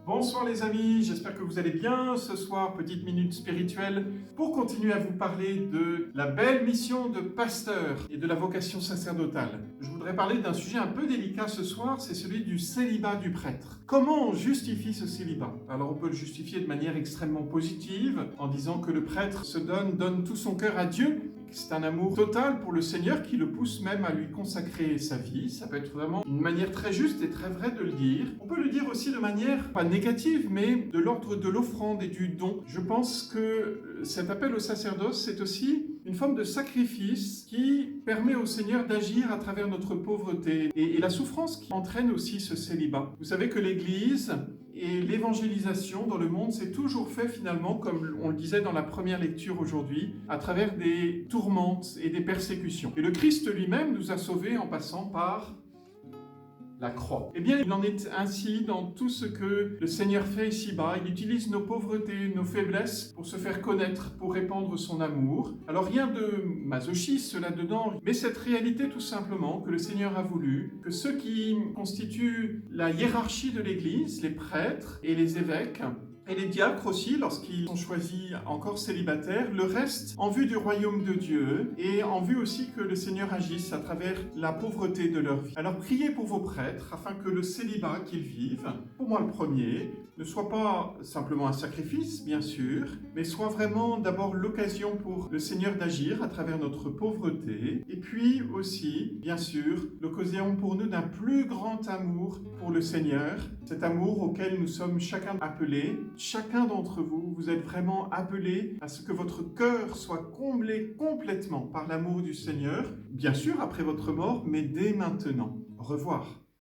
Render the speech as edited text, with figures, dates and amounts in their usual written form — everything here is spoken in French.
Bonsoir les amis, j'espère que vous allez bien. Ce soir, petite minute spirituelle pour continuer à vous parler de la belle mission de pasteur et de la vocation sacerdotale. Je voudrais parler d'un sujet un peu délicat ce soir, c'est celui du célibat du prêtre. Comment on justifie ce célibat? Alors on peut le justifier de manière extrêmement positive en disant que le prêtre donne tout son cœur à Dieu. C'est un amour total pour le Seigneur qui le pousse même à lui consacrer sa vie. Ça peut être vraiment une manière très juste et très vraie de le dire. On peut le dire aussi de manière, pas négative, mais de l'ordre de l'offrande et du don. Je pense que cet appel au sacerdoce, c'est aussi une forme de sacrifice qui permet au Seigneur d'agir à travers notre pauvreté et la souffrance qui entraîne aussi ce célibat. Vous savez que l'Église et l'évangélisation dans le monde s'est toujours fait finalement, comme on le disait dans la première lecture aujourd'hui, à travers des tourmentes et des persécutions. Et le Christ lui-même nous a sauvés en passant par la croix. Eh bien, il en est ainsi dans tout ce que le Seigneur fait ici-bas. Il utilise nos pauvretés, nos faiblesses pour se faire connaître, pour répandre son amour. Alors rien de masochisme là-dedans, mais cette réalité tout simplement que le Seigneur a voulu, que ceux qui constituent la hiérarchie de l'Église, les prêtres et les évêques, et les diacres aussi, lorsqu'ils sont choisis encore célibataires, le restent en vue du royaume de Dieu et en vue aussi que le Seigneur agisse à travers la pauvreté de leur vie. Alors priez pour vos prêtres afin que le célibat qu'ils vivent, pour moi le premier, ne soit pas simplement un sacrifice, bien sûr, mais soit vraiment d'abord l'occasion pour le Seigneur d'agir à travers notre pauvreté et puis aussi, bien sûr, l'occasion pour nous d'un plus grand amour pour le Seigneur, cet amour auquel nous sommes chacun appelés. Chacun d'entre vous, vous êtes vraiment appelés à ce que votre cœur soit comblé complètement par l'amour du Seigneur, bien sûr après votre mort, mais dès maintenant. Au revoir.